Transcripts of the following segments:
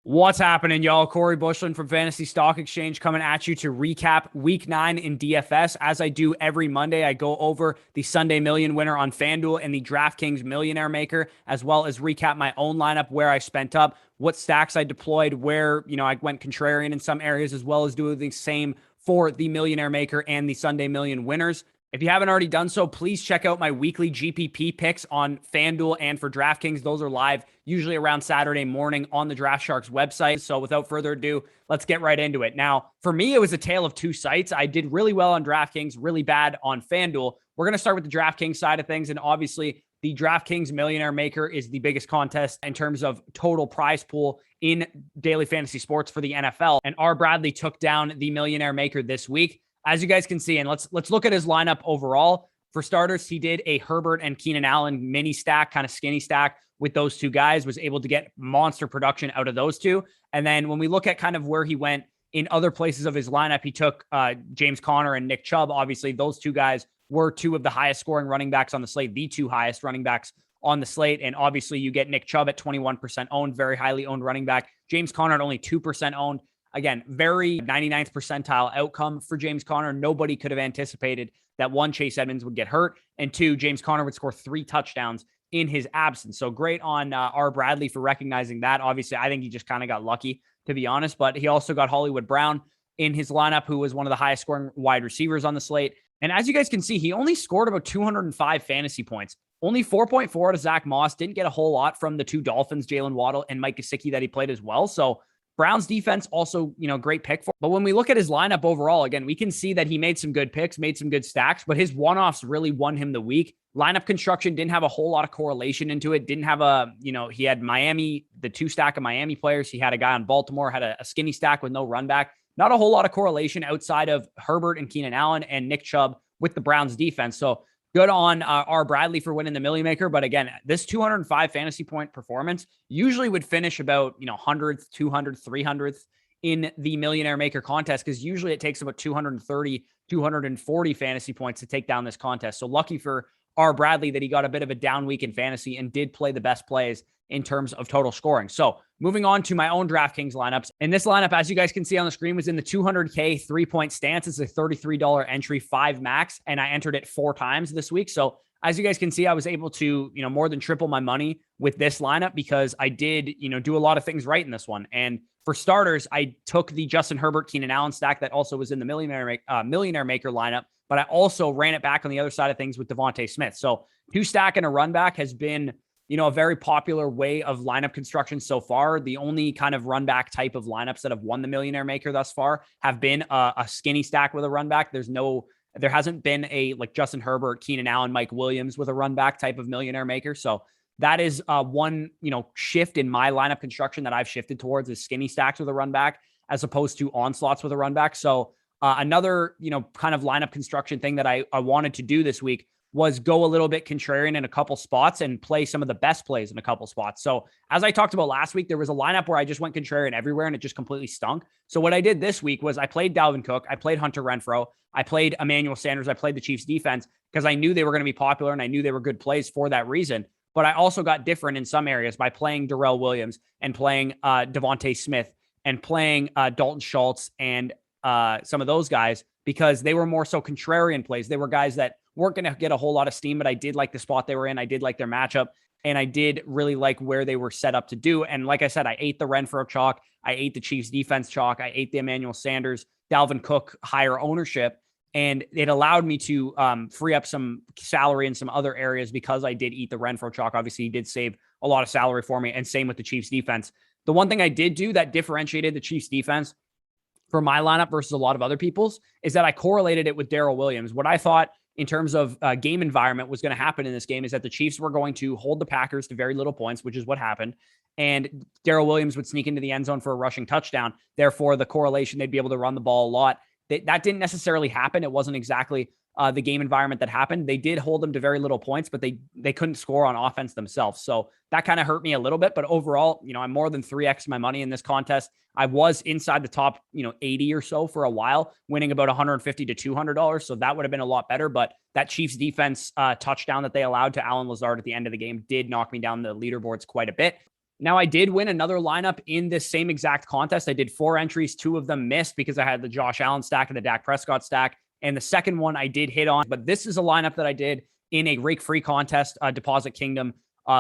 What's happening, y'all? Corey Buschlen from Fantasy Stock Exchange coming at you to recap week 9 in DFS. As I do every Monday, I go over the Sunday Million winner on FanDuel and the DraftKings Millionaire Maker, as well as recap my own lineup, where I spent up, what stacks I deployed, where, I went contrarian in some areas, as well as do the same for the Millionaire Maker and the Sunday Million winners. If you haven't already done so, please check out my weekly GPP picks on FanDuel and for DraftKings. Those are live usually around Saturday morning on the Draft Sharks website. So without further ado, let's get right into it. Now, for me, it was a tale of two sites. I did really well on DraftKings, really bad on FanDuel. We're going to start with the DraftKings side of things. And obviously, the DraftKings Millionaire Maker is the biggest contest in terms of total prize pool in daily fantasy sports for the NFL. And R. Bradley took down the Millionaire Maker this week. As you guys can see, and let's look at his lineup overall. For starters, he did a Herbert and Keenan Allen mini stack, kind of skinny stack with those two guys, was able to get monster production out of those two. And then when we look at kind of where he went in other places of his lineup, he took James Conner and Nick Chubb. Obviously, those two guys were two of the highest scoring running backs on the slate, the two highest running backs on the slate. And obviously, you get Nick Chubb at 21% owned, very highly owned running back. James Conner at only 2% owned. Again, very 99th percentile outcome for James Conner. Nobody could have anticipated that one, Chase Edmonds would get hurt, and two, James Conner would score 3 touchdowns in his absence. So great on R. Bradley for recognizing that. Obviously, I think he just kind of got lucky, to be honest, but he also got Hollywood Brown in his lineup, who was one of the highest scoring wide receivers on the slate. And as you guys can see, he only scored about 205 fantasy points. Only 4.4 out of Zach Moss. Didn't get a whole lot from the two Dolphins, Jalen Waddle and Mike Gesicki, that he played as well. So Brown's defense also, great pick for. But when we look at his lineup overall, again, we can see that he made some good picks, made some good stacks, but his one-offs really won him the week. Lineup construction didn't have a whole lot of correlation into it. Didn't have he had Miami, the 2 stack of Miami players. He had a guy on Baltimore, had a skinny stack with no run back. Not a whole lot of correlation outside of Herbert and Keenan Allen and Nick Chubb with the Browns defense. So good on R. Bradley for winning the Millie Maker. But again, this 205 fantasy point performance usually would finish about, 100th, 200th, 300th in the Millionaire Maker contest, because usually it takes about 230, 240 fantasy points to take down this contest. So lucky for R. Bradley that he got a bit of a down week in fantasy and did play the best plays in terms of total scoring. So moving on to my own DraftKings lineups. And this lineup, as you guys can see on the screen, was in the 200K 3-point stance. It's a $33 entry, 5 max, and I entered it 4 times this week. So as you guys can see, I was able to, more than triple my money with this lineup, because I did, do a lot of things right in this one. And for starters, I took the Justin Herbert, Keenan Allen stack that also was in the Millionaire Maker lineup, but I also ran it back on the other side of things with Devontae Smith. So 2 stack and a run back has been, a very popular way of lineup construction so far. The only kind of run back type of lineups that have won the Millionaire Maker thus far have been a skinny stack with a run back. There hasn't been a like Justin Herbert, Keenan Allen, Mike Williams with a run back type of Millionaire Maker. So that is one, shift in my lineup construction that I've shifted towards, is skinny stacks with a run back as opposed to onslaughts with a run back. So another, kind of lineup construction thing that I wanted to do this week was go a little bit contrarian in a couple spots and play some of the best plays in a couple spots. So as I talked about last week, there was a lineup where I just went contrarian everywhere and it just completely stunk. So what I did this week was I played Dalvin Cook, I played Hunter Renfrow, I played Emmanuel Sanders, I played the Chiefs defense, because I knew they were going to be popular and I knew they were good plays for that reason. But I also got different in some areas by playing Darrell Williams and playing Devontae Smith and playing Dalton Schultz and some of those guys, because they were more so contrarian plays. They were guys that weren't going to get a whole lot of steam, but I did like the spot they were in. I did like their matchup, and I did really like where they were set up to do. And like I said, I ate the Renfrow chalk. I ate the Chiefs defense chalk. I ate the Emmanuel Sanders, Dalvin Cook higher ownership. And it allowed me to free up some salary in some other areas because I did eat the Renfrow chalk. Obviously, he did save a lot of salary for me, and same with the Chiefs defense. The one thing I did do that differentiated the Chiefs defense for my lineup versus a lot of other people's is that I correlated it with Darrell Williams. What I thought in terms of game environment was going to happen in this game is that the Chiefs were going to hold the Packers to very little points, which is what happened. And Darrell Williams would sneak into the end zone for a rushing touchdown. Therefore, the correlation, they'd be able to run the ball a lot. That didn't necessarily happen. It wasn't exactly the game environment that happened. They did hold them to very little points, but they couldn't score on offense themselves. So that kind of hurt me a little bit. But overall, I'm more than 3x my money in this contest. I was inside the top, 80 or so for a while, winning about $150 to $200. So that would have been a lot better. But that Chiefs defense touchdown that they allowed to Allen Lazard at the end of the game did knock me down the leaderboards quite a bit. Now, I did win another lineup in this same exact contest. I did 4 entries. 2 of them missed because I had the Josh Allen stack and the Dak Prescott stack. And the second one I did hit on. But this is a lineup that I did in a rake-free contest, Deposit Kingdom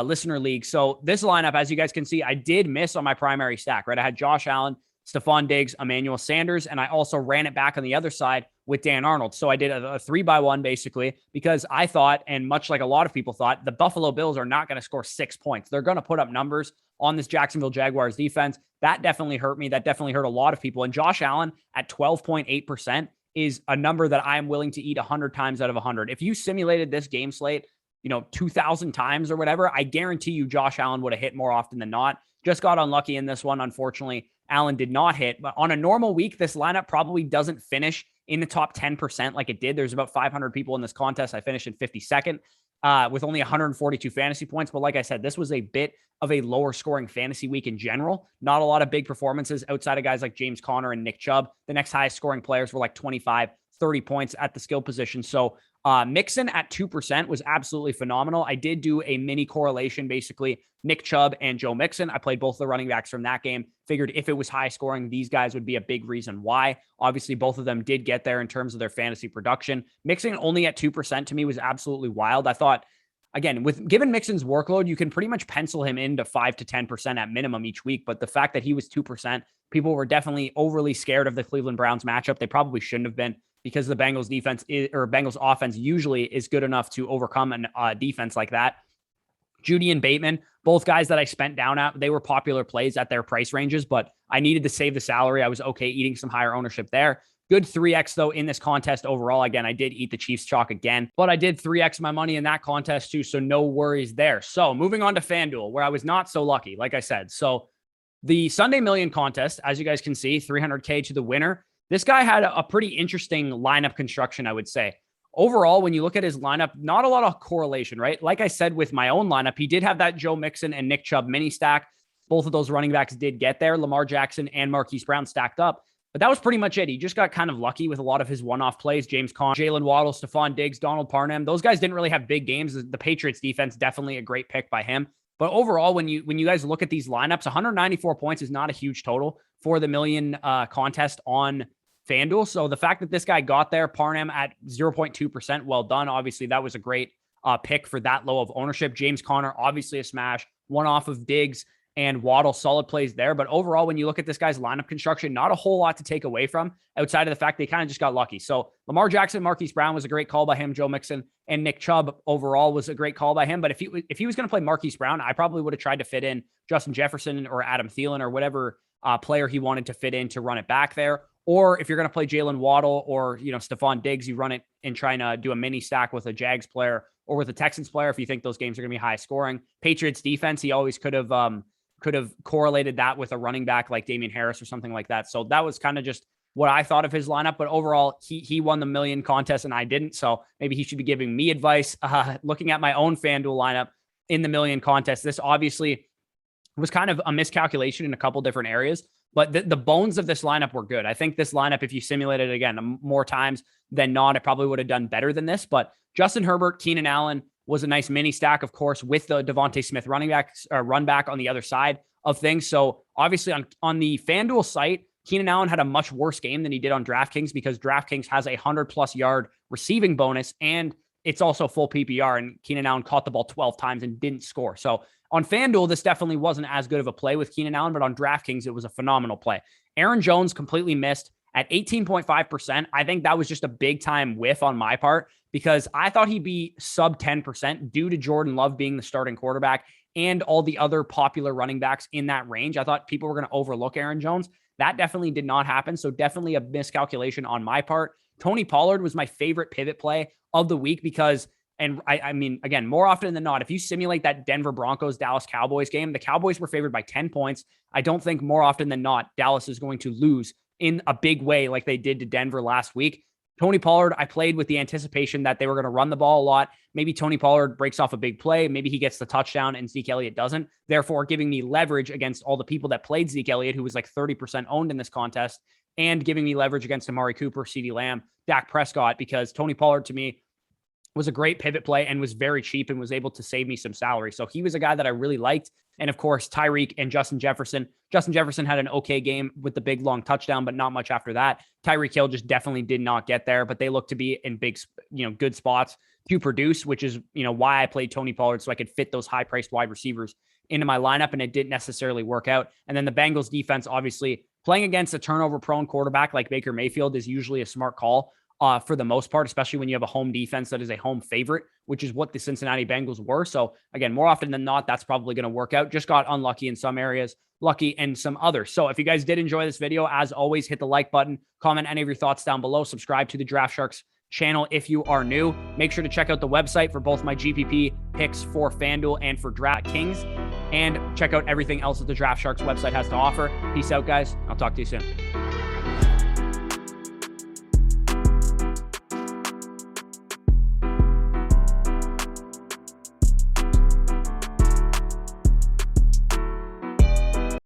listener league. So this lineup, as you guys can see, I did miss on my primary stack, right? I had Josh Allen, Stephon Diggs, Emmanuel Sanders, and I also ran it back on the other side with Dan Arnold. So I did a 3-by-1 basically because I thought, and much like a lot of people thought, the Buffalo Bills are not going to score 6 points. They're going to put up numbers on this Jacksonville Jaguars defense. That definitely hurt me. That definitely hurt a lot of people. And Josh Allen at 12.8% is a number that I am willing to eat 100 times out of 100. If you simulated this game slate, 2,000 times or whatever, I guarantee you Josh Allen would have hit more often than not. Just got unlucky in this one. Unfortunately, Allen did not hit. But on a normal week, this lineup probably doesn't finish in the top 10% like it did. There's about 500 people in this contest. I finished in 52nd with only 142 fantasy points. But like I said, this was a bit of a lower scoring fantasy week in general. Not a lot of big performances outside of guys like James Conner and Nick Chubb. The next highest scoring players were like 25, 30 points at the skill position. So Mixon at 2% was absolutely phenomenal. I did do a mini correlation, basically Nick Chubb and Joe Mixon. I played both the running backs from that game. Figured if it was high scoring, these guys would be a big reason why. Obviously, both of them did get there in terms of their fantasy production. Mixon only at 2% to me was absolutely wild. I thought, again, given Mixon's workload, you can pretty much pencil him into 5 to 10% at minimum each week. But the fact that he was 2%, people were definitely overly scared of the Cleveland Browns matchup. They probably shouldn't have been, because the Bengals defense Bengals offense usually is good enough to overcome a defense like that. Judy and Bateman, both guys that I spent down at, they were popular plays at their price ranges, but I needed to save the salary. I was okay eating some higher ownership there. Good 3x though in this contest overall. Again, I did eat the Chiefs chalk again, but I did 3x my money in that contest too, so no worries there. So moving on to FanDuel, where I was not so lucky, like I said. So the Sunday Million contest, as you guys can see, 300K to the winner. This guy had a pretty interesting lineup construction, I would say. Overall, when you look at his lineup, not a lot of correlation, right? Like I said, with my own lineup, he did have that Joe Mixon and Nick Chubb mini stack. Both of those running backs did get there. Lamar Jackson and Marquise Brown stacked up. But that was pretty much it. He just got kind of lucky with a lot of his one-off plays. James Conner, Jalen Waddle, Stephon Diggs, Donald Parham. Those guys didn't really have big games. The Patriots defense, definitely a great pick by him. But overall, when you guys look at these lineups, 194 points is not a huge total for the million contest on FanDuel. So the fact that this guy got there, Parham at 0.2%, well done. Obviously, that was a great pick for that low of ownership. James Conner, obviously a smash. One off of Diggs and Waddle, solid plays there. But overall, when you look at this guy's lineup construction, not a whole lot to take away from outside of the fact they kind of just got lucky. So Lamar Jackson, Marquise Brown was a great call by him. Joe Mixon and Nick Chubb overall was a great call by him. But if he was going to play Marquise Brown, I probably would have tried to fit in Justin Jefferson or Adam Thielen or whatever player he wanted to fit in to run it back there. Or if you're going to play Jalen Waddle or, Stephon Diggs, you run it and trying to do a mini stack with a Jags player or with a Texans player if you think those games are going to be high scoring. Patriots defense, he always could have correlated that with a running back like Damian Harris or something like that. So that was kind of just what I thought of his lineup. But overall, he won the million contest and I didn't. So maybe he should be giving me advice. Looking at my own FanDuel lineup in the million contest, this obviously was kind of a miscalculation in a couple different areas. But the bones of this lineup were good. I think this lineup, if you simulated it again more times than not, it probably would have done better than this. But Justin Herbert, Keenan Allen was a nice mini stack, of course, with the Devontae Smith run back on the other side of things. So obviously on the FanDuel site, Keenan Allen had a much worse game than he did on DraftKings because DraftKings has a 100+ yard receiving bonus and it's also full PPR. And Keenan Allen caught the ball 12 times and didn't score. So on FanDuel, this definitely wasn't as good of a play with Keenan Allen, but on DraftKings, it was a phenomenal play. Aaron Jones completely missed at 18.5%. I think that was just a big time whiff on my part because I thought he'd be sub 10% due to Jordan Love being the starting quarterback and all the other popular running backs in that range. I thought people were going to overlook Aaron Jones. That definitely did not happen. So definitely a miscalculation on my part. Tony Pollard was my favorite pivot play of the week because, and I mean, again, more often than not, if you simulate that Denver Broncos, Dallas Cowboys game, the Cowboys were favored by 10 points. I don't think more often than not, Dallas is going to lose in a big way like they did to Denver last week. Tony Pollard, I played with the anticipation that they were going to run the ball a lot. Maybe Tony Pollard breaks off a big play. Maybe he gets the touchdown and Zeke Elliott doesn't. Therefore, giving me leverage against all the people that played Zeke Elliott, who was like 30% owned in this contest, and giving me leverage against Amari Cooper, CeeDee Lamb, Dak Prescott, because Tony Pollard to me was a great pivot play and was very cheap and was able to save me some salary. So he was a guy that I really liked. And of course, Tyreek and Justin Jefferson. Justin Jefferson had an okay game with the big long touchdown, but not much after that. Tyreek Hill just definitely did not get there, but they look to be in big, good spots to produce, which is, why I played Tony Pollard, so I could fit those high priced wide receivers into my lineup, and it didn't necessarily work out. And then the Bengals defense, obviously playing against a turnover prone quarterback like Baker Mayfield is usually a smart call. For the most part, especially when you have a home defense that is a home favorite, which is what the Cincinnati Bengals were. So again, more often than not, that's probably going to work out. Just got unlucky in some areas, lucky in some others. So if you guys did enjoy this video, as always, hit the like button, comment any of your thoughts down below, subscribe to the Draft Sharks channel if you are new. Make sure to check out the website for both my GPP picks for FanDuel and for DraftKings, and check out everything else that the Draft Sharks website has to offer. Peace out, guys. I'll talk to you soon.